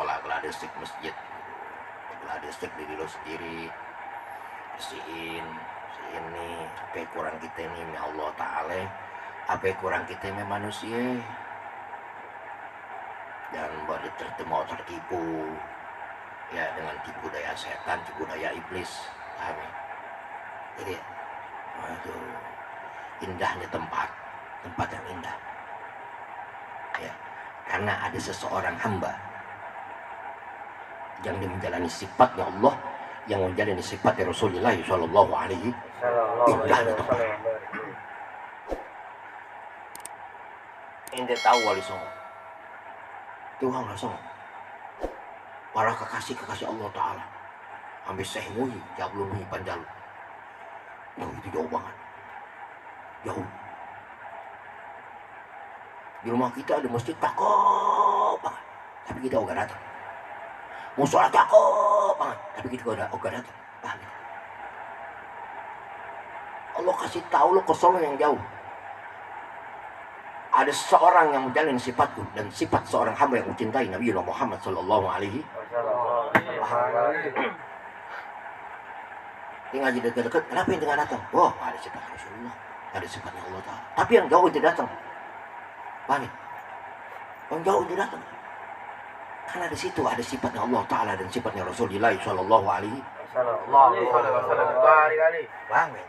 musola, geladesik masjid, geladesik diri lo sendiri, bersihin ini apa kurang kita ini ya Allah Ta'ala, apa kurang kita ini manusia, dan baru tertipu ya dengan tipu daya setan, tipu daya iblis, paham ya? Jadi aduh, indahnya tempat yang indah ya, karena ada seseorang hamba yang menjalani sifatnya Allah, yang menjalani sifatnya Rasulullah Shallallahu Alaihi Wasallam. Ente tahu wali songo, Tuhan lah songo, para kekasih Allah Taala, ambil sehmui, jablumi panjalu, itu jauh banget, jauh. Di rumah kita ada masjid cakep banget, tapi kita ogah datang. Musola cakep banget, tapi kita ogah datang. Paham ya? Allah kasih tahu lo ke Solo yang jauh. Ada seorang yang menjalin sifatku dan sifat seorang hamba yang mencintai Nabi Muhammad Sallallahu Alaihi Wasallam. Tinggal di dekat-dekat, kenapa yang tengah datang? Wah, ada sifat Rasulullah, ada sifatnya Allah Ta'ala. Tapi yang jauh tidak datang. Paham ya? Yang jauh tidak datang. Karena di situ ada sifatnya Allah Ta'ala dan sifatnya Rasulullah Sallallahu Alaihi Wasallam. Paham ya?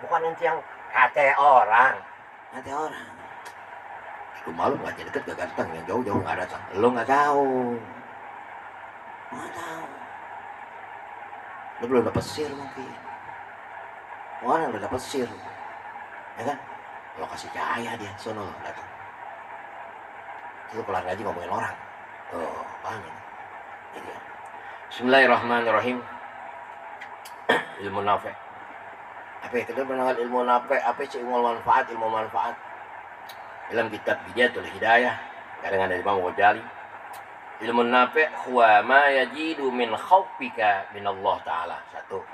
Bukan nanti yang kata orang. Lu malu nggak jadi deket gak datang, yang jauh-jauh nggak datang. Lu nggak tahu. Lu belum dapat sir mungkin. Orang udah dapat sir, ya kan? Lo kasih cahaya dia, sono datang. Itu kelar ngaji ngomongin orang. Oh, paham ya? Jadi, Bismillahirrahmanirrahim. Ilmu nafi'. Apa ya? Kita mengenal ilmu nafi'. Apa sih ilmu manfaat? Ilmu manfaat. Dalam kitab Bidayatul Hidayah karangan dari Imam Ghazali, ilmu nafi' huwa ma yajidu min khaufika min Allah Ta'ala. Satu.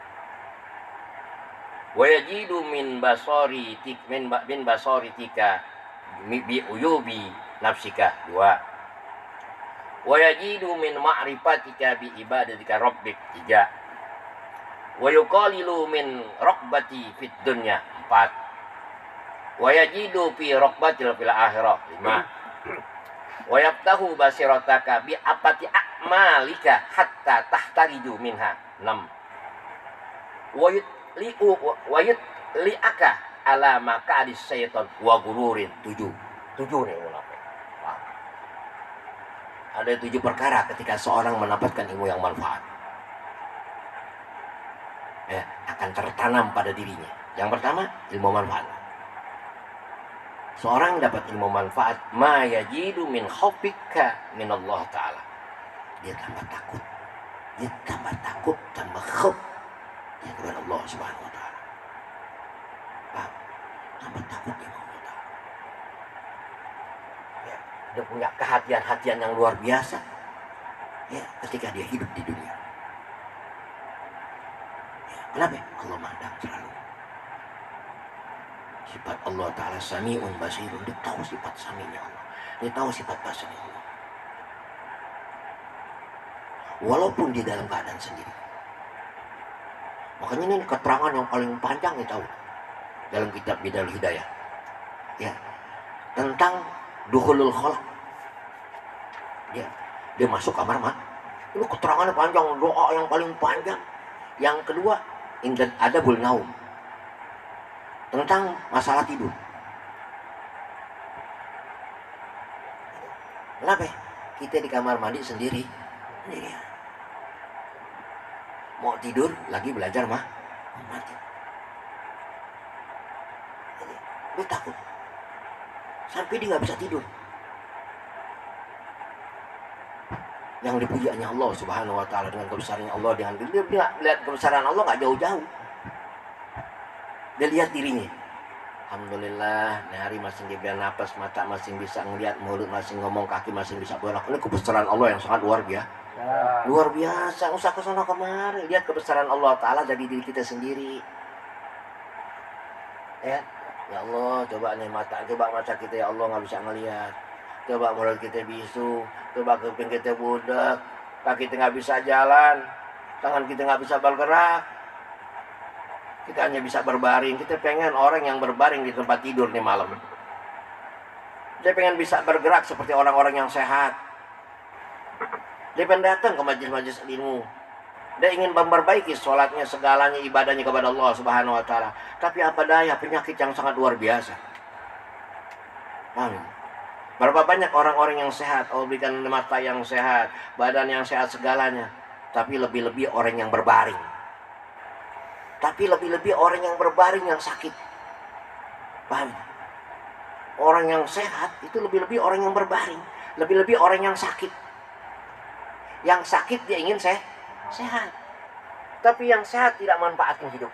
Wa yajidu min basaritik min basaritika bi uyubi nafsika. Dua. Wa yajidu min ma'rifatika bi ibadatika rabbik. Tiga. Wa yuqalilu min raqbati fid dunya. Empat. Wa yajidu fi raqbatil fil akhirah. 5. Wa yaftahu basirataka bi apati a'malika hatta tahtariju minha. 6. Wa yutli'aka ala maqadis syaitan wa gururin. 7 nih munafik. Ada 7 perkara ketika seorang mendapatkan ilmu yang manfaat, ya, akan tertanam pada dirinya. Yang pertama, ilmu manfaat. Seorang dapat ilmu manfaat, ma yajidu min khaufika min Allah Ta'ala. Dia tambah takut, tambah khauf ya kepada Allah Subhanahu Wa Ta'ala. Tambah takut ya Allah Ta'ala. Ya, dia punya kehati-hatian yang luar biasa. Ya, ketika dia hidup di dunia. Ya, kenapa? Allah mandang selalu. Sifat Allah Ta'ala Sami'un Basirun. Dia tahu sifat Sami'nya Allah. Dia tahu sifat Basirnya Allah. Walaupun di dalam keadaan sendiri. Makanya ini keterangan yang paling panjang nih tahu. Dalam kitab Bidayatul Hidayah. Ya. Tentang dukhulul khalaq. Ya. Dia masuk kamar mandi. Ini keterangannya panjang. Doa yang paling panjang. Yang kedua, indan adabul naum. Tentang masalah tidur. Kenapa? Kita di kamar mandi sendiri. Mau tidur, lagi belajar mati. Dia takut. Sampai dia nggak bisa tidur. Yang dipuji hanya Allah Subhanahu Wa Ta'ala dengan kebesarannya Allah. Dengan dia lihat kebesaran Allah nggak jauh-jauh. Dia lihat dirinya. Alhamdulillah, hari masih diberi napas, mata masih bisa ngelihat, mulut masih ngomong, kaki masih bisa berak. Ini kebesaran Allah yang sangat luar biasa. Luar biasa. Usah kesana kemari. Lihat kebesaran Allah Ta'ala dari diri kita sendiri. Ya Allah, coba nih mata kita ya Allah nggak bisa ngelihat. Coba mulut kita bisu, coba kuping kita budak, kaki kita nggak bisa jalan, tangan kita nggak bisa bergerak. Kita hanya bisa berbaring. Kita pengen orang yang berbaring di tempat tidur nih malam. Dia pengen bisa bergerak seperti orang-orang yang sehat. Dia pengen datang ke majelis-majelis ilmu. Dia ingin memperbaiki sholatnya, segalanya, ibadahnya kepada Allah Subhanahu wa Ta'ala. Tapi apa daya, penyakit yang sangat luar biasa. Amin. Berapa banyak orang-orang yang sehat, Allah berikan mata yang sehat, badan yang sehat, segalanya. Tapi lebih-lebih orang yang berbaring. Tapi lebih-lebih orang yang berbaring yang sakit. Paham? Orang yang sehat itu lebih-lebih orang yang berbaring. Lebih-lebih orang yang sakit. Yang sakit dia ingin sehat. Tapi yang sehat tidak manfaatkan hidup.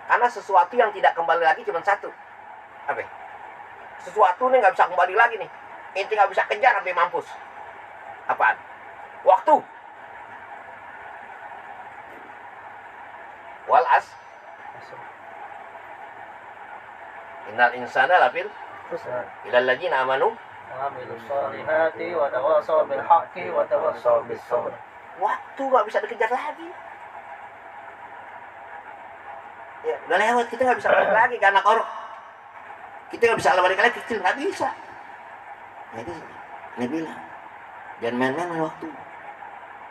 Karena sesuatu yang tidak kembali lagi cuma satu. Apa? Sesuatu nih nggak bisa kembali lagi nih. Inti nggak bisa kejar sampai mampus. Apaan? Waktu. Walas. Innal insana lafil khusr. Illal ladzina amanu wa amilus solihati wa tawassaw bil haqqi wa tawassaw bis sabr. Waktu nggak bisa dikejar lagi. Ya, udah lewat, kita nggak bisa balik lagi ke anak orang. Kita nggak bisa balik lagi kecil, nggak bisa. Jadi, ini bilang, jangan main-main dengan waktu.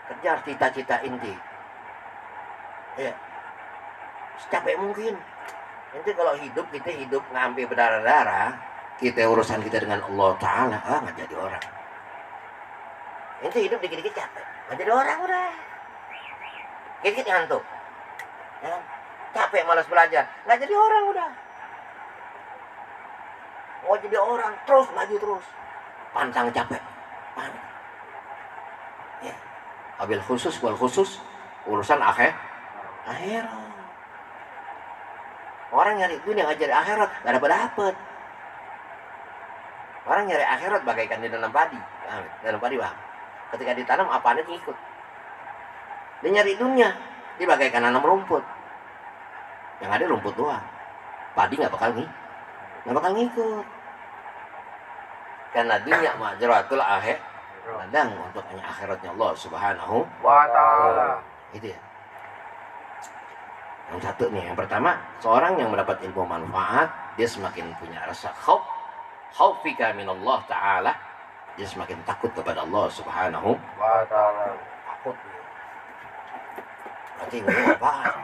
Kejar cita-cita inti. Ya, secapek mungkin. Nanti kalau hidup, kita hidup ngambil berdarah-darah, kita urusan kita dengan Allah Ta'ala, nggak jadi orang. Nanti hidup dikit-dikit capek, nggak jadi orang udah. Dikit-dikit ngantuk. Ya, capek malas belajar, nggak jadi orang udah. Mau jadi orang, terus maju terus. Pantang capek. Ya. Abil khusus, wal khusus, urusan akhirat. Orang nyari dunia nggak cari akhirat, nggak dapat. Orang nyari akhirat bagaikan di dalam padi. Dalam padi bang. Ketika ditanam apa ada ngikut. Dia nyari dunia, dia bagaikan nanam rumput. Yang ada rumput doang. Padi nggak bakal ngikut. Karena dunia majratul akhir. Ladang untuk akhiratnya Allah Subhanahu wa Ta'ala. Itu ya. Yang satu nih, yang pertama, seorang yang mendapat ilmu manfaat, dia semakin punya rasa khaufika minallah Ta'ala. Dia semakin takut kepada Allah Subhanahu wa Ta'ala. Takut. Berarti ilmu apaan?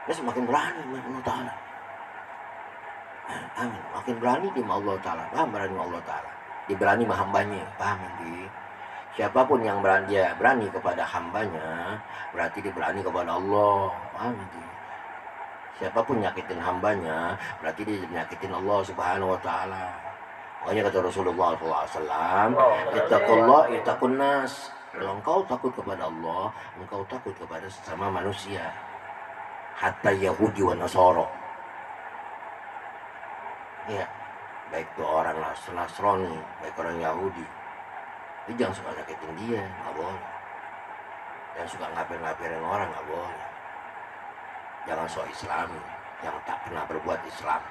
Dia semakin berani dengan Allah Ta'ala. Amin. Makin berani di Allah Ta'ala. Paham berani Allah Ta'ala. Dia berani sama hambanya. Paham ini? Siapapun yang berani kepada hambanya, berarti dia berani kepada Allah. Paham ini? Siapapun nyakitin hambanya, berarti dia nyakitin Allah Subhanahu wa Ta'ala. Makanya kata Rasulullah SAW, ittaqullah ittaqun nas. Kalau engkau takut kepada Allah, engkau takut kepada sesama manusia. Hatta Yahudi wa Nasara. Ya, baik itu orang Nasrani, baik orang Yahudi. Dia jangan suka nyakitin dia, nggak boleh. Jangan suka ngapir-ngapirin orang, nggak boleh. Jangan sok Islami, yang tak pernah berbuat Islam.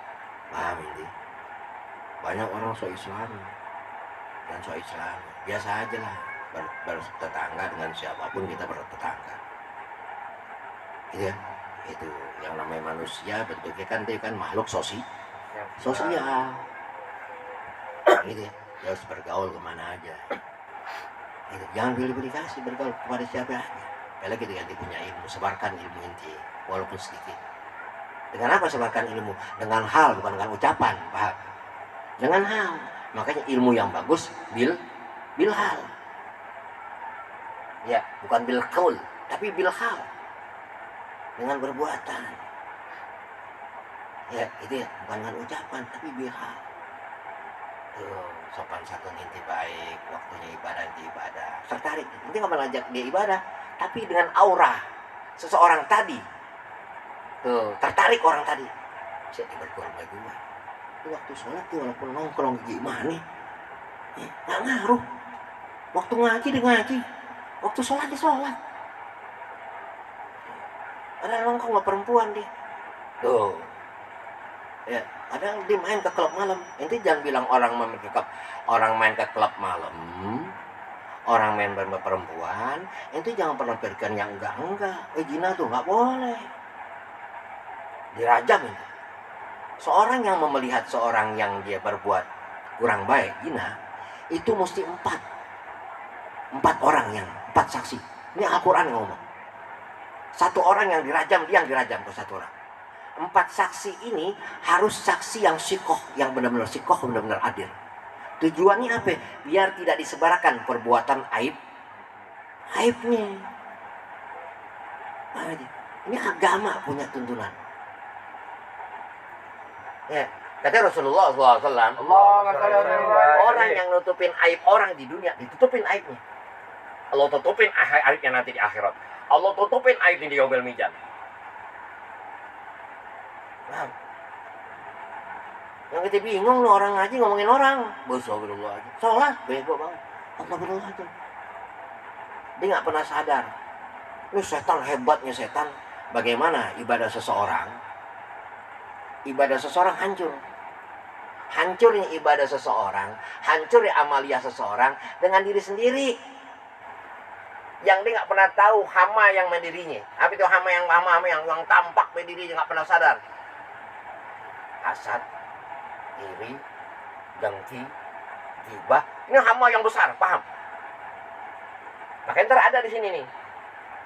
Paham ini? Banyak orang sok Islami dan sok Islami. Biasa aja lah, bertetangga dengan siapapun kita bertetangga. Gitu ya? Itu yang namanya manusia bentuknya kan dia kan makhluk sosial. Gitu ya, dia harus bergaul kemana aja. Gitu. Jangan pilih-pilih kasih, bergaul kepada siapa aja. Kalau kita ganti punya ilmu, sebarkan ilmu inti walaupun sedikit. Dengan apa sebarkan ilmu? Dengan hal, bukan dengan ucapan, paham? Dengan hal. Makanya ilmu yang bagus bil hal. Ya, bukan bil qaul, tapi bil hal. Dengan perbuatan. Ya, itu ya, bukan dengan ucapan, tapi bil hal. Tuh, sopan santun inti baik, waktunya ibadah inti ibadah. Tertarik, inti nggak mengajak dia ibadah, tapi dengan aura seseorang tadi. Tuh, tertarik orang tadi. Saya bergaul sama gue. Waktu sholat tuh walaupun nongkrong gimana, nggak ngaruh. Waktu ngaji dia ngaji, waktu sholat dia sholat. Ada nongkrong sama perempuan dia. Tuh, ya Ada dia main ke klub malam. Ente jangan bilang orang main ke klub malam, orang main perempuan, ente jangan pernah berikan yang enggak. Zina tuh nggak boleh. Dirajam itu. Seorang yang melihat seorang yang dia berbuat kurang baik, zina, itu mesti empat orang empat saksi. Ini Al-Quran yang ngomong. Satu orang yang dirajam, dia yang dirajam ke satu orang. 4 saksi ini harus saksi yang sikoh, yang benar-benar sikoh, benar-benar adil. Tujuannya apa? Biar tidak disebarkan perbuatan aibnya. Ini agama punya tuntunan. Ya, kata Rasulullah SAW, orang yang nutupin aib orang di dunia, ditutupin aibnya. Allah tutupin aibnya nanti di akhirat. Allah tutupin aibnya di yaumil mizan. Paham? Yang kita bingung loh, orang ngaji ngomongin orang. Astagfirullah aja. Sholat, bego banget. Astagfirullah aja. Dia nggak pernah sadar. Ini setan, hebatnya setan. Bagaimana ibadah seseorang? Ibadah seseorang hancur. Hancurnya ibadah seseorang, hancurnya amalia seseorang dengan diri sendiri. Yang dia nggak pernah tahu hama yang mendirinya. Apa itu hama yang tampak mendirinya, nggak pernah sadar. Hasad, iri, dengki, gibah. Ini hama yang besar, paham? Makanya ada di sini nih.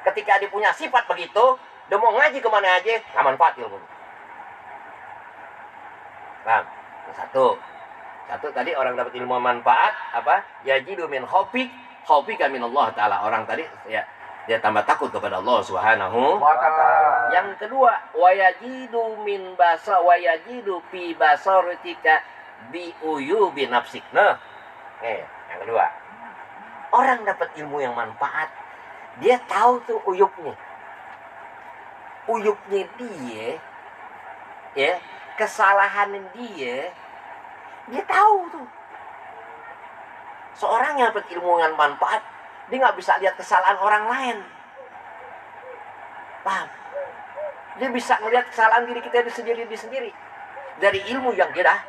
Ketika dia punya sifat begitu, dia mau ngaji kemana aja, nggak manfaat ilmu. Paham? Satu tadi orang dapat ilmu manfaat apa? Yajidu min khawfika min Allah Ta'ala. Orang tadi ya dia tambah takut kepada Allah Subhanahu wa Ta'ala. Yang kedua, wayajidu fi basaratika bi uyubi nafsik. Nah, yang kedua. Orang dapat ilmu yang manfaat, dia tahu tuh uyubnya. Uyubnya dia, ya, kesalahan dia tahu tuh. Seorang yang dapat ilmu yang manfaat, dia nggak bisa lihat kesalahan orang lain. Paham? Dia bisa melihat kesalahan diri kita sendiri. Dari ilmu yang dia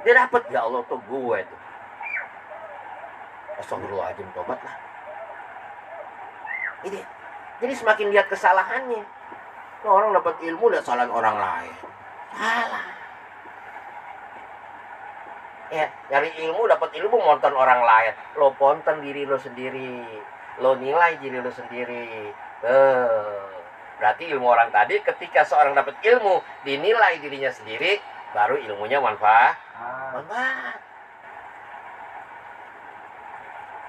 dapat. Ya Allah tuh gue tuh. Astagfirullahaladzim, tobatlah. Ini. Jadi semakin lihat kesalahannya. Orang dapat ilmu lihat kesalahan orang lain. Salah. Ya, dari ilmu dapat ilmu nonton orang lain. Lo ponten diri lo sendiri. Lo nilai diri lo sendiri. Berarti ilmu orang tadi ketika seorang dapat ilmu dinilai dirinya sendiri, baru ilmunya manfaat.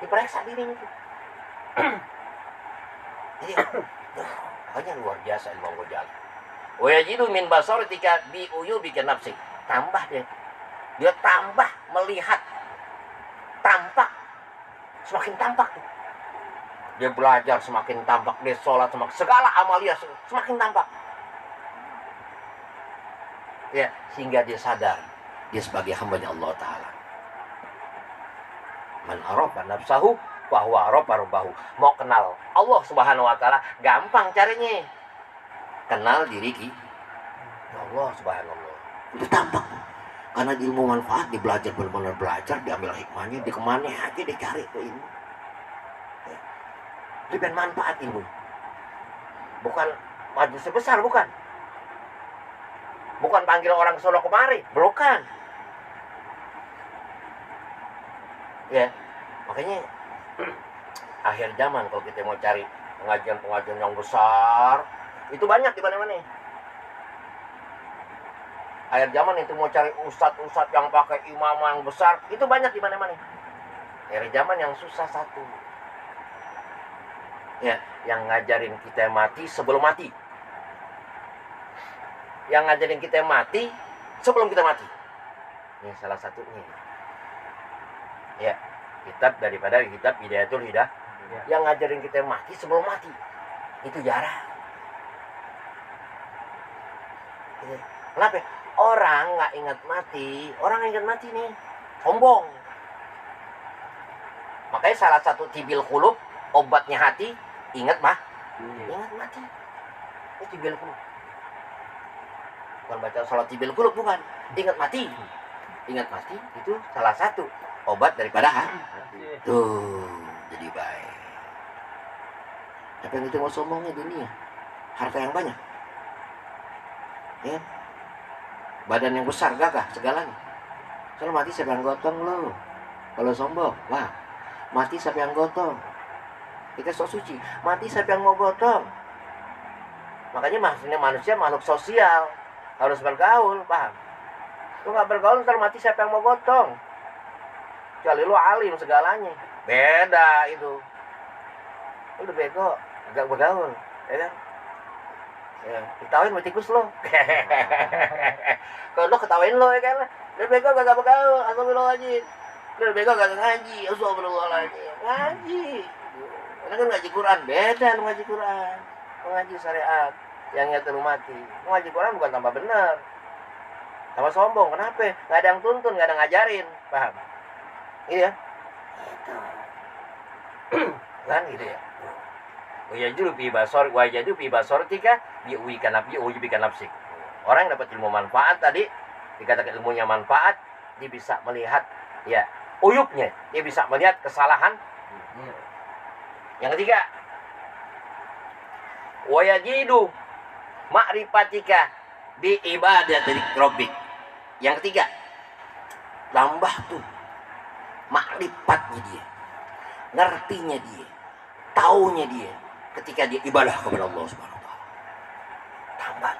Diperiksa dirinya tuh. Jadi, pokoknya luar biasa ilmu Ghazali. Wa yajidu min basaratika bi uyubika nafsik. Tambah deh. Dia tambah melihat tampak, semakin tampak. Dia belajar semakin tampak, dia sholat semakin, segala amalia semakin tampak. Ya, sehingga dia sadar dia sebagai hamba-Nya Allah Ta'ala. Man arafa nafsahu fa huwa arafa rabbahu. Mau kenal Allah Subhanahu wa Ta'ala gampang caranya. Kenal diri kita. Ya Allah Subhanallah. Itu tampak. Karena ilmu manfaat, dia belajar, benar-benar belajar, diambil hikmahnya, di kemana aja dia cari ke ilmu. Dia pengen manfaat ilmu. Bukan maju sebesar, bukan. Bukan panggil orang sono kemari, bukan. Ya, makanya akhir zaman kalau kita mau cari pengajian-pengajian yang besar, itu banyak di mana-mana. Akhir zaman itu mau cari ustadz yang pakai imamah yang besar, itu banyak di mana-mana. Akhir zaman yang susah satu. Ya, yang ngajarin kita mati sebelum mati. Yang ngajarin kita mati sebelum kita mati. Ini salah satunya. Ya, kitab Hidayatul Hidayah. Yang ngajarin kita mati sebelum mati. Itu jarang. Kenapa? Orang nggak ingat mati, orang ingat mati nih, sombong. Makanya salah satu tibil qulub, obatnya hati, ingat ingat mati. Itu tibil qulub. Bukan baca salat tibil qulub, bukan. Ingat mati. Ingat mati itu salah satu obat daripada tuh jadi baik. Apa yang kita mau sombongnya dunia? Harta yang banyak. Ya. Badan yang besar, gagah, segalanya. Soalnya mati siapa yang gotong lo? Kalau sombong, wah, mati siapa yang gotong? Kita sok suci, mati siapa yang mau gotong? Makanya manusia makhluk sosial, harus bergaul, paham? Lu gak bergaul, ntar mati siapa yang mau gotong? Kecuali lu alim segalanya, beda itu. Lu udah bego, gak bergaul, ya kan? Ya, ketawain sama tikus lo. Kalau lo ketawain lo, ya kan? Lu bego gak bergaul, astagfirullahaladzim. Lu bego gak ngaji, astagfirullahaladzim. Ngaji. Karena kan ngaji Quran, beda lu ngaji Quran. Ngaji syariat, yang nyatur mati. Ngaji Quran bukan tambah benar. Tambah sombong, kenapa? Gak ada yang tuntun, gak ada yang ngajarin, paham? Iya. Kan gitu ya. Wajadu fi basortika bikan nafsik. Orang yang dapat ilmu manfaat tadi, dikatakan ilmunya manfaat, dia bisa melihat ya uyubnya, dia bisa melihat kesalahan. Yang ketiga, wayajidu ma'rifatika bi ibadati rabbik. Yang ketiga, tambah tuh makrifatnya dia, ngertinya dia, taunya dia ketika dia ibadah kepada Allah Subhanahu wa taala. Tambah.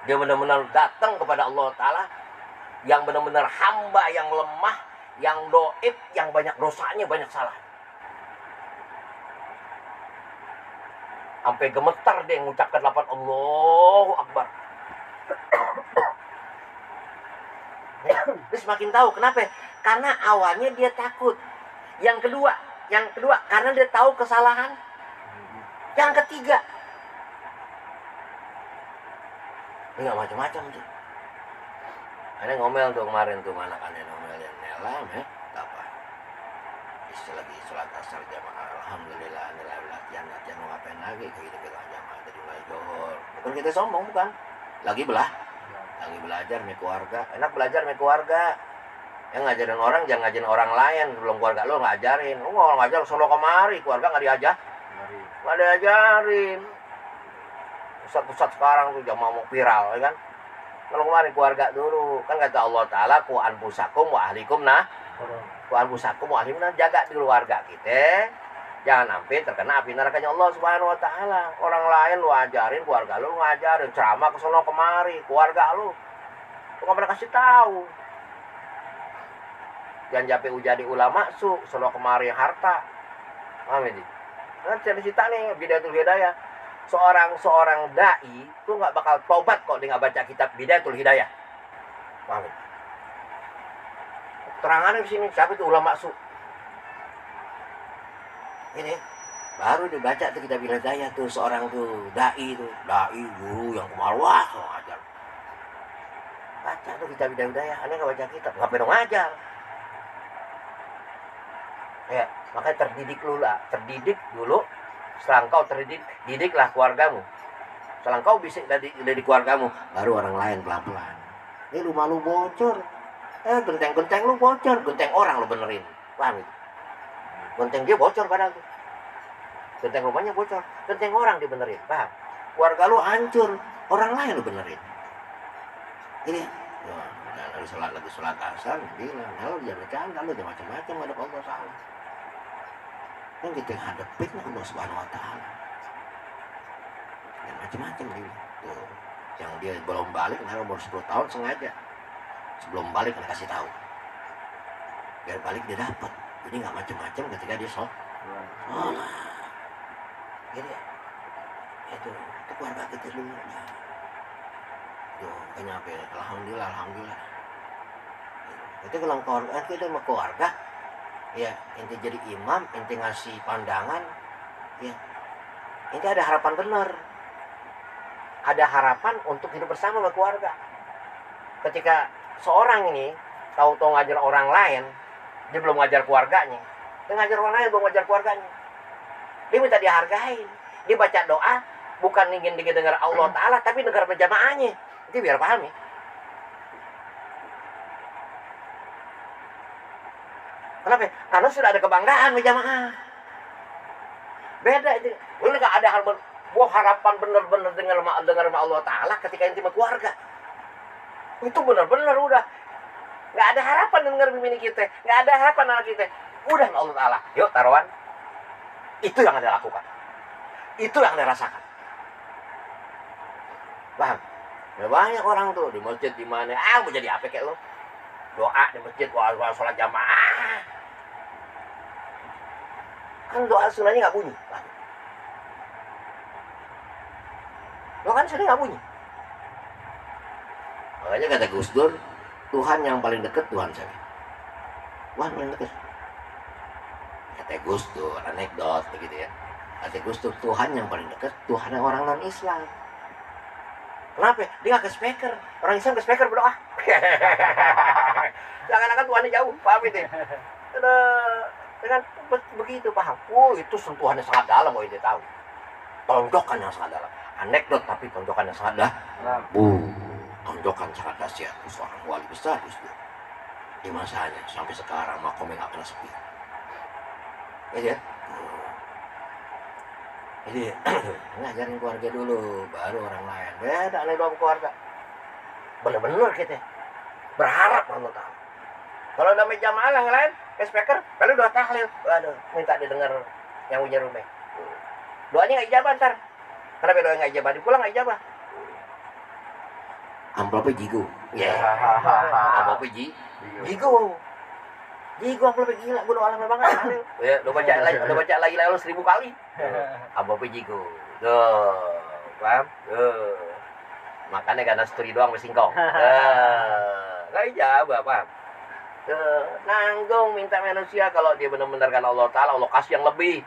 Dia benar-benar datang kepada Allah taala yang benar-benar hamba yang lemah, yang doib, yang banyak dosanya, banyak salah. Sampai gemetar dia mengucapkan lafaz Allahu Akbar. Dia semakin tahu kenapa? Karena awalnya dia takut. Yang kedua karena dia tahu kesalahan. Yang ketiga, ini nggak macam-macam tuh. Aneh ngomel tuh kemarin tuh anak aneh ngomelin Nelam apa? Lagi sholat asar jamaah. Alhamdulillah nilai latihan mau ngapain lagi gitu jamaah dari mulai johor. Bukan kita sombong bukan. Lagi belajar nih keluarga. Enak belajar nih keluarga. Yang ngajarin orang jangan ngajarin orang lain. Belum keluarga lo ngajarin. Lu mau ngajar sono kemari, keluarga nggak diajar. Nggak diajarin. Pusat-pusat sekarang tuh jamaah mau viral, ya kan? Kalau kemarin keluarga dulu, kan kata Allah Ta'ala, ku anfusakum wa ahlikum nah. Ku anfusakum wa ahlikum nah, jaga di keluarga kita. Jangan sampai terkena api nerakanya Allah Subhanahu wa taala. Orang lain lu ajarin, keluarga lu ngajarin, ceramah ke sono kemari, keluarga lu. Lu enggak pernah kasih tahu. Jangan sampai jadi ulama su, sono kemari harta. Paham ini? Nah, cerita nih Bidayatul Hidayah. Seorang dai itu nggak bakal tobat kok dia nggak baca kitab Bidayatul Hidayah. Paham? Terangannya di sini siapa itu ulama su? Ini baru dibaca tuh kitab Bidayatul Hidayah tuh seorang tuh dai guru yang kemarwah ngajar. Baca tuh kitab Bidayatul Hidayah, aneh nggak baca kitab, nggak pernah ngajar. Ya, makanya terdidik dulu. Setelah engkau didiklah keluargamu. Setelah engkau bisa dari keluargamu, baru orang lain pelan-pelan. Ini rumah lu bocor. Genteng lu bocor, genteng orang lu benerin. Paham itu? Genteng dia bocor padahal tuh. Genteng rumahnya bocor, genteng orang dibenerin. Paham? Keluarga lu hancur, orang lain lu benerin. Ini, lagi sholat asar, bilang, lu jangan bercanda, lu jangan macam-macam ada Allah salah. Yang kita hadapin Allah Subhanahu wa taala. Dan macam-macam dia. Tuh. Yang dia belum balik, karena umur 10 tahun sengaja. Sebelum balik dia kasih tahu. Biar balik dia dapat. Jadi nggak macam-macam ketika dia sholat. Jadi itu keluarga kita dulu. Tuh, kenapa? Alhamdulillah. Itu kalau kita sama keluarga. Ya, ente jadi imam, ente ngasih pandangan, ya, ente ada harapan benar, ada harapan untuk hidup bersama sama keluarga. Ketika seorang ini tahu-tahu ngajar orang lain, dia belum ngajar keluarganya, dia ngajar orang lain belum ngajar keluarganya, dia minta dihargai, dia baca doa, bukan ingin dengar Allah Ta'ala, tapi dengar berjamaahnya, Itu biar paham ya. Kenapa? Karena sudah ada kebanggaan berjamaah. Beda itu. Lu nggak ada hal harapan benar-benar dengar sama Allah Ta'ala ketika inti sama keluarga. Itu benar-benar udah. Nggak ada harapan dengar bini kita. Nggak ada harapan anak kita. Udah sama Allah Ta'ala. Yuk taruhan. Itu yang Anda lakukan. Itu yang Anda rasakan. Paham? Ya, banyak orang tuh di masjid di mana. Mau jadi apa kayak lo? Doa di masjid, sholat jamaah. Kan doa sunahnya nggak bunyi. Doa kan sunahnya nggak bunyi. Makanya kata Gus Dur, Tuhan yang paling dekat Tuhan saya. Tuhan paling dekat. Kata Gus Dur, anekdot begitu ya. Kata Gus Dur, Tuhan yang paling dekat Tuhan orang non Islam. Kenapa? Dia nggak ke speaker. Orang Islam ke speaker berdoa. Jangan-jangan Tuhannya jauh, paham itu? Dengan begitu paham. Itu sentuhannya sangat dalam, kalau dia tahu. Tonjokan yang sangat dalam. Anekdot tapi tonjokan yang sangat dalam. Tonjokan sangat dahsyat. Seorang wali besar Gus Dur. Di masanya sampai sekarang makomnya nggak pernah sepi. Ya. Jadi ngajarin keluarga dulu, baru orang lain. Beda nih dong keluarga. Bener-bener kita berharap Allah Ta'ala. Kalau udah jamaah yang lain, ke speaker, kalau udah tahlil, waduh, minta didengar yang punya rumah. Doanya nggak ijabah ntar. Kenapa doanya nggak ijabah? Dipulang nggak ijabah. Amplopnya jigo. Ya. Amplopnya jigo. Jigo amplopnya gila, gue doa lama banget. Ya, udah baca lagi 1000 kali. Amplopnya jigo. Tuh, paham? Tuh. Makanya karena story doang bersingkong. Nggak ijabah, paham? Nanggung minta manusia kalau dia benar-benar kan Allah Ta'ala, Allah kasih yang lebih.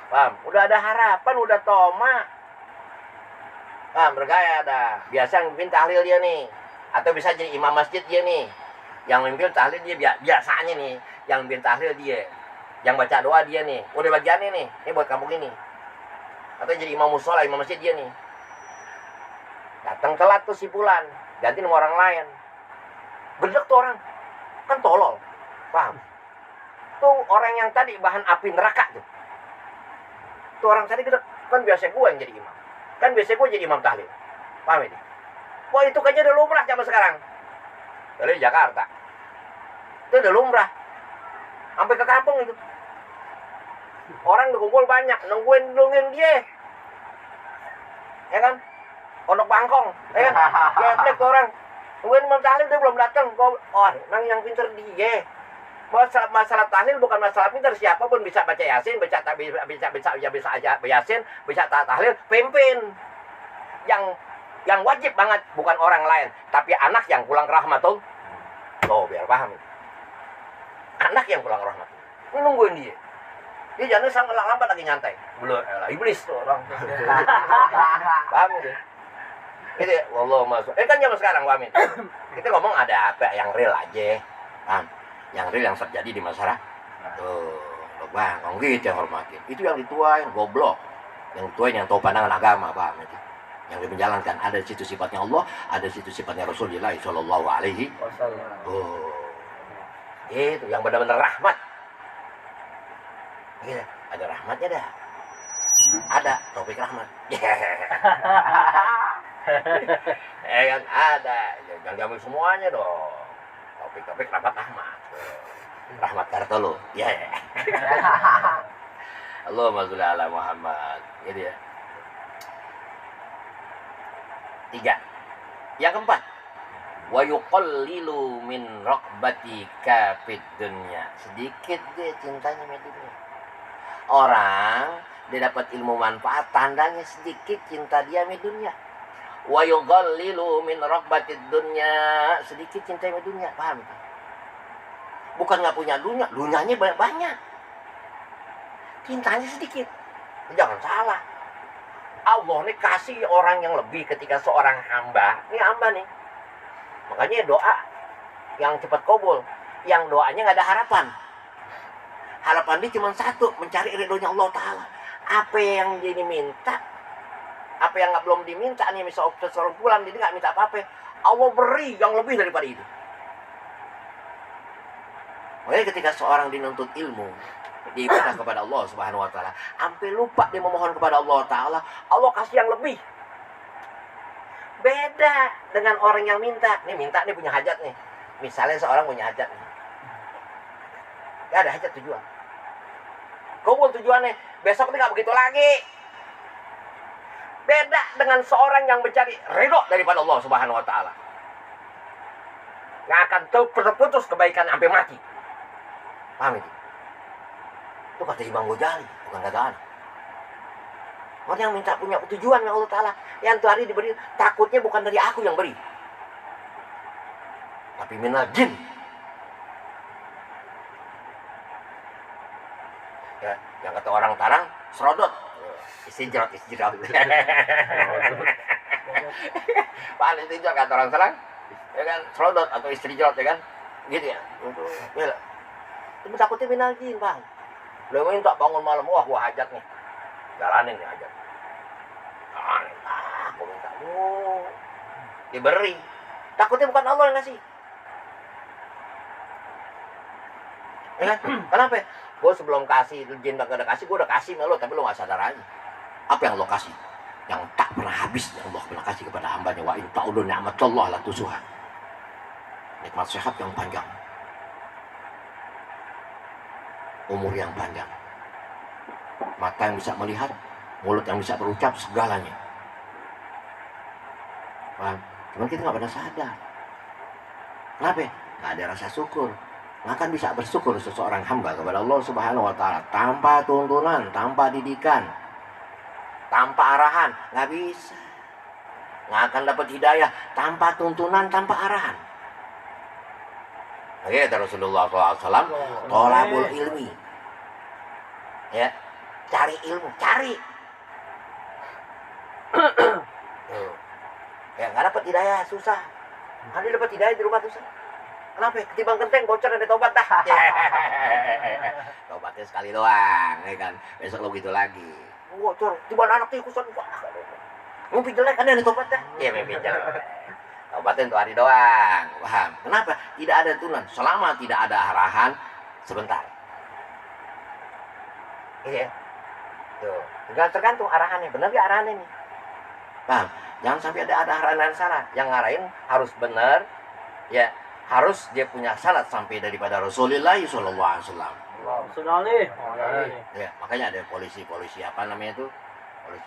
Paham? Udah ada harapan, udah toma. Paham? Bergaya ada. Biasa yang mimpin tahlil dia nih. Atau bisa jadi imam masjid dia nih. Yang mimpin tahlil dia biasanya nih. Yang mimpin tahlil dia. Yang baca doa dia nih. Udah bagiannya nih. Ini buat kampung ini. Atau jadi imam musola, imam masjid dia nih. Datang telat tuh si Fulan. Ganti sama orang lain. Gedek tuh orang. Kan tolol. Paham? Tuh orang yang tadi bahan api neraka tuh. Tuh orang tadi gedek. Kan biasa gue yang jadi imam. Kan biasa gue jadi imam tahlil. Paham ini? Wah itu kayaknya udah lumrah zaman sekarang. Dari Jakarta. Itu udah lumrah. Sampai ke kampung itu. Orang udah kumpul banyak. Nungguin dia. Ya kan? Pondok Bangkong. Ya kan? Geblek tuh orang. Nungguin imam tahlil dia belum datang. Nang yang pinter dia. Masalah tahlil bukan masalah pinter. Siapapun bisa baca Yasin, bisa Yasin, bisa tahlil, pimpin. Yang wajib banget bukan orang lain, tapi anak yang pulang rahmatul. Tuh biar paham. Anak yang pulang rahmatul. Ini nungguin dia. Dia jangan sampai lambat lagi nyantai. Belum, iblis tuh orang. Paham deh. Gitu ya, wallahu masuk. Kan zaman sekarang, Wamin. Kita ngomong ada apa yang real aja. Paham? Yang real yang terjadi di masyarakat. Tuh, bang, gitu yang hormatin. Itu yang dituain, goblok. Yang dituain yang tahu pandangan agama, paham itu. Yang menjalankan ada di situ sifatnya Allah, ada di situ sifatnya Rasulullah Shallallahu Alaihi Wasallam. Itu yang benar-benar rahmat. Gitu, ada rahmatnya dah. Ada topik rahmat. Kan ada. Jangan diambil semuanya dong. Topik rahmat. Rahmat Kartolo. Ya. Allahumma sholli ala Muhammad. Gitu ya. 3. Yang keempat, wa yuqallilu min raqbatika fid dunya. Sedikit dia cintanya sama dunia. Orang dia dapat ilmu manfaat, tandanya sedikit cinta dia sama dunia. Wa yuqallilu min raqbatid dunya. Sedikit cinta sama dunia, paham itu? Bukan enggak punya dunia, dunianya banyak. Cintanya sedikit. Jangan salah. Allah nih kasih orang yang lebih ketika seorang hamba. Ini hamba nih. Makanya doa yang cepat kabul. Yang doanya nggak ada harapan. Harapan dia cuma satu. Mencari ridhonya Allah Ta'ala. Apa yang dia minta. Apa yang belum diminta nih, misal seorang bulan jadi nggak minta apa-apa, Allah beri yang lebih daripada itu. Makanya ketika seorang dinuntut ilmu, diibadah kepada Allah Subhanahu wa taala, sampai lupa dia memohon kepada Allah taala, Allah kasih yang lebih. Beda dengan orang yang minta. Nih minta nih punya hajat nih. Misalnya seorang punya hajat nih. Gak ada hajat tujuan. Kumpul tujuannya, besok ini gak begitu lagi. Beda dengan seorang yang mencari ridho daripada Allah Subhanahu wa taala. Gak akan terputus kebaikan sampai mati. Paham itu? Itu kata Imam Ghazali, bukan kata anak. Orang yang minta punya tujuan dengan Allah Ta'ala, yang tuh hari diberi, takutnya bukan dari aku yang beri, tapi minal jin. Ya, yang kata orang Tarang, serodot. Istijrot. Pak, istijrot kata orang Tarang, ya kan, serodot atau istijrot, ya kan, gitu ya. Ya, itu takutnya minal jin, bang. Lo minta bangun malam, wah gua hajat nih, jalanin nih hajat. Aku minta diberi. Takutnya bukan Allah yang ngasih. Ya kan? Kenapa? Gue sebelum kasih jin gak ada kasih, gue udah kasih sama lo, tapi lo gak sadar aja. Apa yang lo kasih? Yang tak pernah habis yang Allah pernah kasih kepada hambanya. Wa in ta'udu ni'matallah la tusuha. Nikmat sehat yang panjang, umur yang panjang, mata yang bisa melihat, mulut yang bisa berucap, segalanya. Paham? Cuman kita gak pernah sadar. Kenapa? Gak ada rasa syukur. Nggak akan bisa bersyukur seseorang hamba kepada Allah Subhanahu wa taala tanpa tuntunan, tanpa didikan, tanpa arahan. Nggak bisa. Nggak akan dapat hidayah tanpa tuntunan, tanpa arahan. Oke, Rasulullah SAW, tolabul ilmi. Ya, cari ilmu, cari. Ya, nggak dapat hidayah, susah. Ada dapat hidayah di rumah susah. Kenapa? Ketimbang genteng bocor dan tobat dah. Tobatnya sekali doang, ya kan. Besok lo gitu lagi. Bocor, tiba anak tikusan. Mimpi jelek kan ada tobat dah. Iya, mimpi jelek. Tobatnya untuk hari doang. Paham? Kenapa? Tidak ada tunan. Selama tidak ada arahan, sebentar. Iya. Tuh. Tergantung arahannya. Benar gak arahannya nih? Paham? Jangan sampai ada arahan yang salah. Yang ngarahin harus benar. Ya. Harus dia punya sanad sampai daripada Rasulullah SAW. Ya, makanya ada polisi apa namanya itu?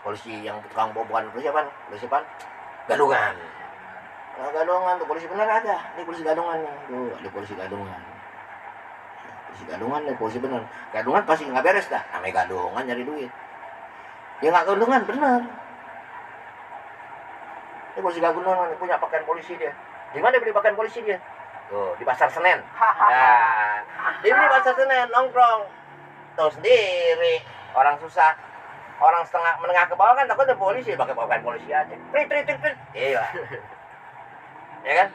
Polisi yang tukang bukan polisi apa? Polisi apa? Gadungan. Nah, gadungan tuh polisi benar ada. Ini polisi gadungan nih. Tuh, ada polisi gadungan. Ya, polisi gadungan nih, polisi benar. Gadungan pasti nggak beres dah. Namanya gadungan nyari duit. Dia nggak gadungan benar. Ini polisi gadungan punya pakaian polisi dia. Di mana dia beli pakaian polisi dia? Tuh, di Pasar Senen. Nah, di Pasar Senen nongkrong. Tahu sendiri, orang susah. Orang setengah menengah ke bawah kan takut ada polisi, pakai pakaian polisi aja. Prit. Iya. Ya kan?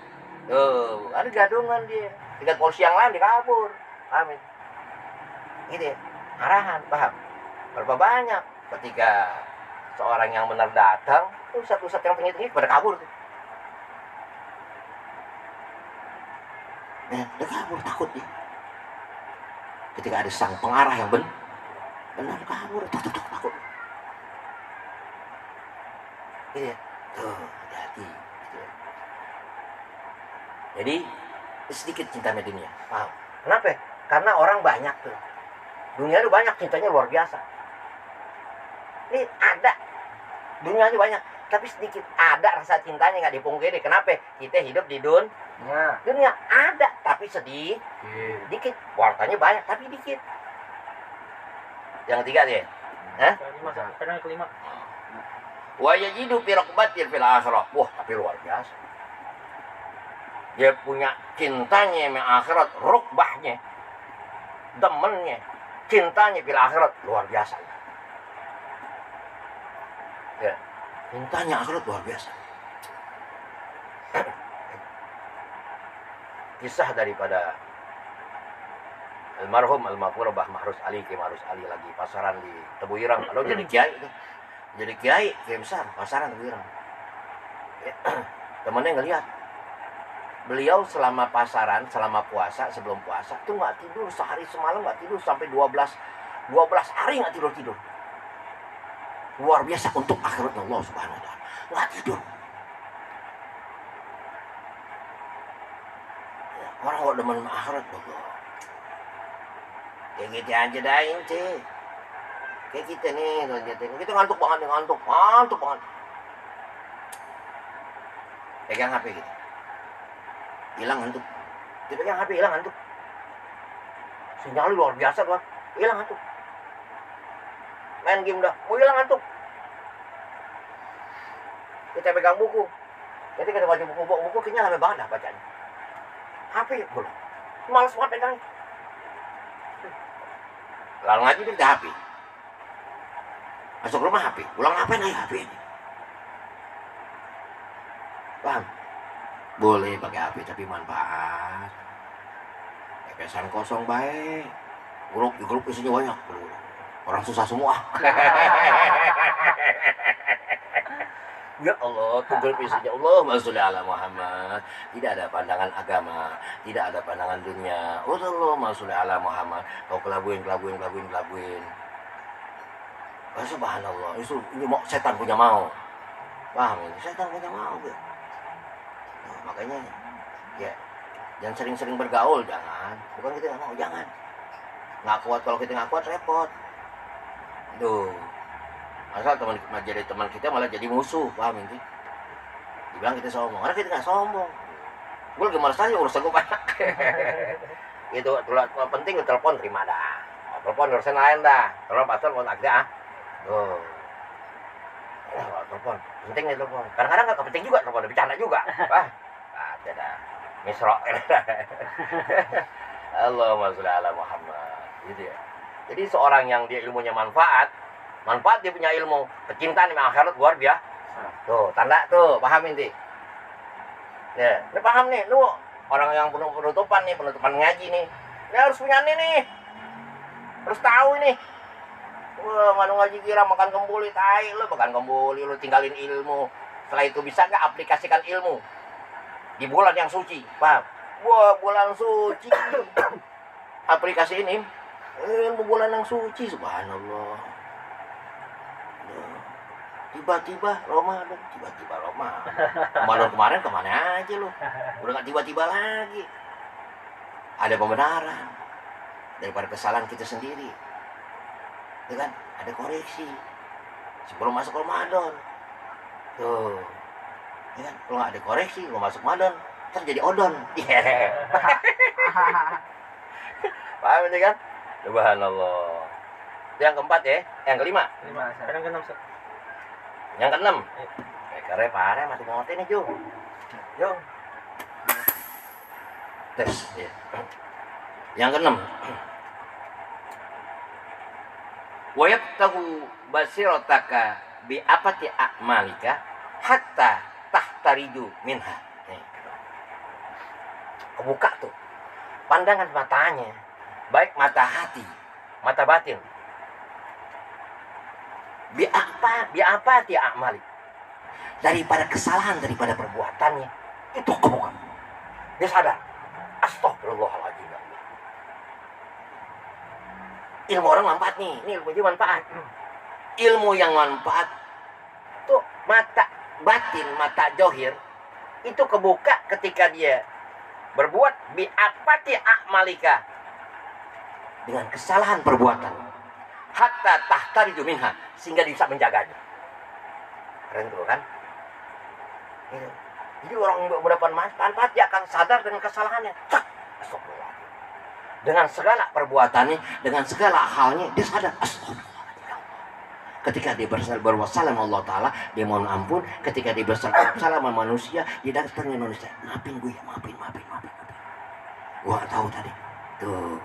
Tuh, ada gadungan dia. Tingkat polisi yang lain dikabur. Amin. Gitu ya. Arahan, paham? Berapa banyak ketika seorang yang benar datang, pusat-pusat yang tinggi-tinggi pada kabur tuh. Dia kabur, takut dia. Ketika ada sang pengarah yang benar kabur, takut. Iya, tuh, hati-hati. Gitu. Jadi sedikit cintanya dunia, paham? Kenapa? Karena orang banyak tuh. Dunia itu banyak, cintanya luar biasa. Ini ada, dunianya banyak, tapi sedikit ada rasa cintanya nggak dipungkiri. Kenapa? Kita hidup di dunia ada, tapi dikit. Wartanya banyak, tapi dikit. Yang ketiga dia, kelima. Wa yajidu fi raqbatil fil akhirah. Wah, tapi luar biasa. Dia punya cintanya yang akhirat, rukbahnya, demennya, cintanya fil akhirat luar biasa. Ya, cintanya akhirat luar biasa. Kisah daripada almarhum almarhum Mahrus Ali, Ki Mahrus Ali lagi pasaran di Tebu Irang. Kalau jadi kiai itu Jadi kiai besar, pasaran bilang. Temennya ngeliat. Beliau selama pasaran, selama puasa, sebelum puasa tuh nggak tidur sehari semalam, nggak tidur sampai 12 hari nggak tidur. Luar biasa untuk akhirat Allah Subhanahu Wa Taala. Nggak tidur. Ya, orang kok demen akhirat Allah. Kayak gitu aja dah inci. Kayak kita nih, kita ngantuk banget. Pegang HP gitu. Hilang ngantuk. Dipegang HP hilang ngantuk. Sinyal luar biasa tuh. Hilang ngantuk. Main game dah, mau hilang ngantuk. Kita pegang buku. Jadi kita baca buku kayaknya lama banget dah bacanya. HP belum. Males banget pegang. Lalu ngaji kita HP. Masuk rumah HP, pulang ngapain aja HP ini? Paham? Boleh pakai HP tapi manfaat. Pesan kosong baik. Grup isinya banyak. Orang susah semua. Ya Allah, tuh grup isinya Allahumma sholli ala Muhammad. Tidak ada pandangan agama, tidak ada pandangan dunia. Allahumma sholli ala Muhammad. Kau kelabuin. Oh, subhanallah, ini mau setan punya mau. Paham ini? Setan punya mau. Ya. Nah, makanya ya jangan sering-sering bergaul, jangan. Bukan kita nggak mau, jangan. Nggak kuat, kalau kita nggak kuat repot. Tuh, asal jadi teman kita malah jadi musuh, paham ini? Dibilang kita sombong, karena kita nggak sombong. Gue lagi malas aja urusan gue banyak. Itu penting telepon terima dah. Telepon urusan lain dah. Kalau pas telepon agak tuh. Telepon penting nih telepon. Kadang-kadang nggak penting juga telepon, bercanda juga. Wah, ada dah. Misro. Allahumma sholli ala Muhammad. Gitu ya. Jadi seorang yang dia ilmunya manfaat dia punya ilmu, kecintaan sama akhirat luar biasa. Tuh, tanda tuh, paham inti. Ya, ini paham nih, lu orang yang penutupan ngaji nih. Ini harus punya nih. Harus tahu ini. Wah, nganu ngaji kira makan kembuli, tai lu makan kembuli, lu tinggalin ilmu. Setelah itu bisa nggak aplikasikan ilmu di bulan yang suci, paham? Wah, bulan suci. Aplikasi ini ilmu bulan yang suci, subhanallah. Tiba-tiba Ramadan. Ramadan kemarin kemana aja lu? Udah gak tiba-tiba lagi. Ada pembenaran daripada kesalahan kita sendiri. Ya kan? Ada koreksi sebelum masuk Ramadan. Tuh. Ya kan? Kalau gak ada koreksi, mau masuk Ramadan, ntar jadi odon. Yeah. Paham ini kan? Subhanallah. Itu yang keempat ya. Yang kelima. Yang keenam. Yang keenam. Kare parah mati ngotin nih, Ju. Tes ya. Yang keenam. Wa yaftahu basirataka bi apati a'malika hatta tahtariju minha. Kebuka tuh pandangan matanya, baik mata hati, mata batin. Bi apa dia amali daripada kesalahan, daripada perbuatannya itu kebuka. Dia sadar, astagfirullahaladzim. Ilmu orang manfaat nih, ini ilmu dia manfaat. Ilmu yang manfaat tuh mata batin, mata johir itu kebuka ketika dia berbuat bi apati a'malika dengan kesalahan perbuatan. Hatta tahtariju minha, sehingga bisa menjaganya. Keren tuh kan? Jadi orang mendapat manfaat, dia akan sadar dengan kesalahannya. Astagfirullahaladzim. Dengan segala perbuatannya, dengan segala halnya, dia sadar. Astagfirullahaladzim. Ketika dia berwassalam Allah Ta'ala, dia mohon ampun. Ketika dia bersalam sama manusia, dia datang ke manusia. Maafin gue ya, maafin. Gue gak tahu tadi. Tuh.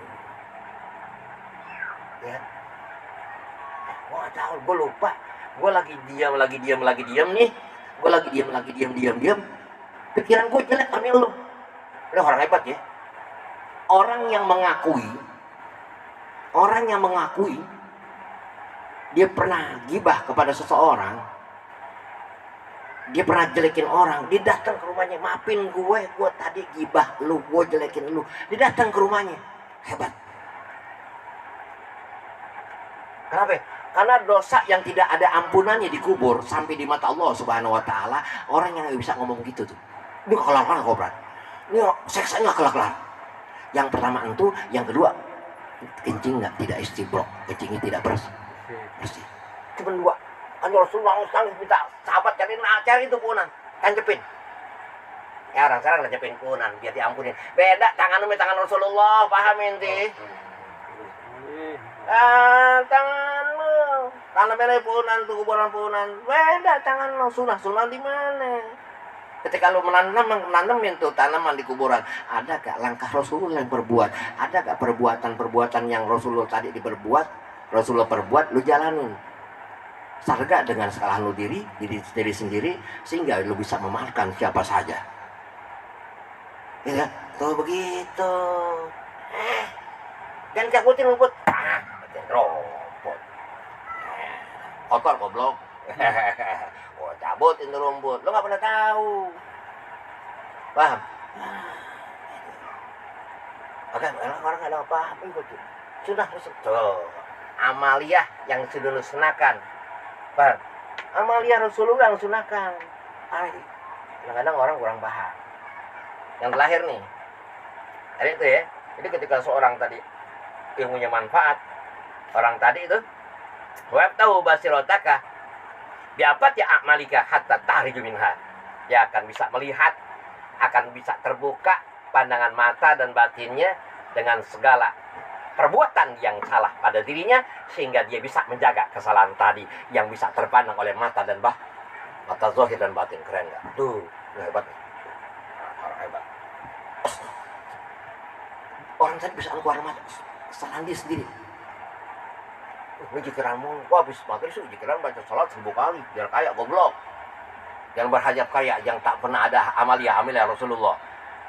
Ya. Gue gak tahu, gue lupa. Gue lagi diam nih. Gue lagi diam. Pikiran gue jelek sama lu. Ini orang hebat ya. Orang yang mengakui dia pernah gibah kepada seseorang, dia pernah jelekin orang, dia datang ke rumahnya, maafin gue tadi gibah lu, gue jelekin lu. Dia datang ke rumahnya, hebat. Kenapa? Karena dosa yang tidak ada ampunannya dikubur sampai di mata Allah Subhanahu Wa Taala. Orang yang nggak bisa ngomong gitu tuh, ini kelar-kelar kobrat, ini seksanya kelar-kelar. Yang pertama itu, yang kedua kencing tidak istibrok, kencingnya tidak bersih. Cuma dua. Kan Rasulullah nangis minta sahabat cari itu punan, tancepin. Ya orang sekarang tancepin punan biar diampunin. Beda tangan lu tangan Rasulullah, paham ente? Tangan lu, tangan merah punan tuh kuburan punan. Beda tangan lu, sunah di mana? Ketika lu menanemin tuh tanaman di kuburan, ada gak langkah Rasulullah yang berbuat? Ada gak perbuatan-perbuatan yang Rasulullah tadi Rasulullah perbuat, lu jalanin. Sarga dengan kesalahan lu diri sendiri, sehingga lu bisa memaafkan siapa saja. Ya, tuh begitu. Jangan cabutin rumput. Rumput. Kotor goblok. Oh, cabutin tuh rumput. Lu nggak pernah tahu. Paham? Oke, orang nggak ada apa-apa itu. Sudah tuh. Amaliyah yang sudah lu sunahkan. Paham? Amaliyah Rasulullah yang sunahkan. Kadang-kadang orang kurang paham. Yang terakhir nih, tadi itu ya. Jadi ketika seorang tadi ilmunya manfaat, orang tadi itu wab tahu basirotaka biapat ya amalika hatta tahriju minha. Dia akan bisa melihat, akan bisa terbuka pandangan mata dan batinnya dengan segala perbuatan yang salah pada dirinya, sehingga dia bisa menjaga kesalahan tadi yang bisa terpandang oleh mata dan mata zahir dan batin. Keren nggak? Tuh, hebat. Orang hebat. Orang tadi bisa keluar mata kesalahan dia sendiri. Ini jikiranmu, wah habis maghrib sih jikiran baca salat 1000 kali, biar kaya goblok. Yang berhajat kaya, yang tak pernah ada amalia Rasulullah,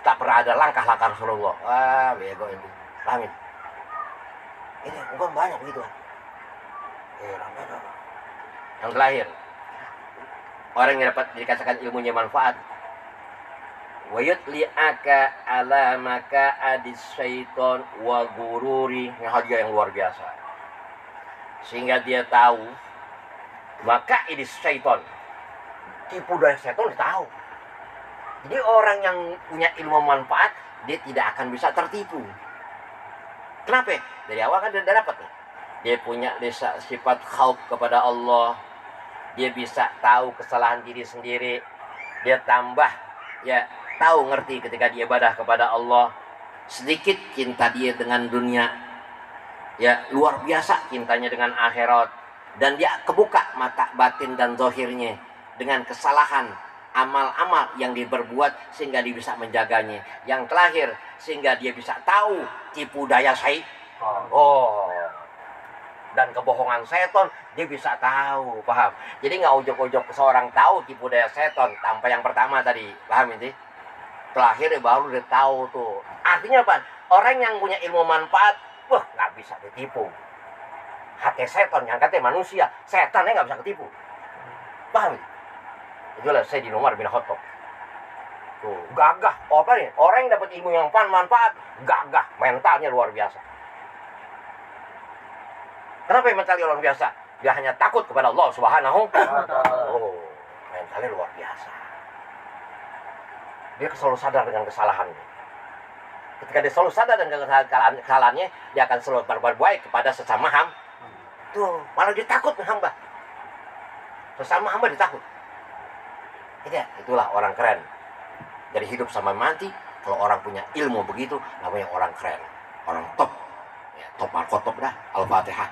tak pernah ada langkah-langkah Rasulullah. Wah, bego ini. Pahamin? Ini bukan banyak begitu. Yang terakhir, orang yang dapat dikatakan ilmunya manfaat, wa yutli'aka ala maka adis syaiton wa gururi. Ini hadiah yang luar biasa. Sehingga dia tahu maka adis syaiton, tipu daya setan dia tahu. Jadi orang yang punya ilmu manfaat, dia tidak akan bisa tertipu. Kenapa? Dari awal kan dia dapat nih. Dia punya sifat khauf kepada Allah. Dia bisa tahu kesalahan diri sendiri. Dia tambah ya tahu ngerti ketika dia ibadah kepada Allah. Sedikit cinta dia dengan dunia. Ya luar biasa cintanya dengan akhirat. Dan dia kebuka mata batin dan zahirnya dengan kesalahan amal-amal yang dia berbuat, sehingga dia bisa menjaganya. Yang terakhir, sehingga dia bisa tahu tipu daya dan kebohongan setan, dia bisa tahu, paham? Jadi nggak ujok-ujok seorang tahu tipu daya setan tanpa yang pertama tadi, paham ini? Terakhir baru dia tahu tuh. Artinya apa? Orang yang punya ilmu manfaat, wah nggak bisa ditipu. Hati setan yang katanya manusia, setannya nggak bisa ketipu, paham? Itulah Sayyidina Umar bin Khattab. Tuh, gagah. Apa nih? Orang yang dapat ilmu yang manfaat, gagah, mentalnya luar biasa. Kenapa mentalnya luar biasa? Dia hanya takut kepada Allah Subhanahu wa Ta'ala. Oh, mentalnya luar biasa. Dia selalu sadar dengan kesalahannya. Ketika dia selalu sadar dengan kesalahannya, dia akan selalu berbuat baik kepada sesama hamba. Tuh, malah dia takut dengan hamba. Sesama hamba dia takut. Itulah orang keren. Dari hidup sampai mati, kalau orang punya ilmu begitu, namanya orang keren, orang top. Ya, top al-khotop dah. Al-Fatihah.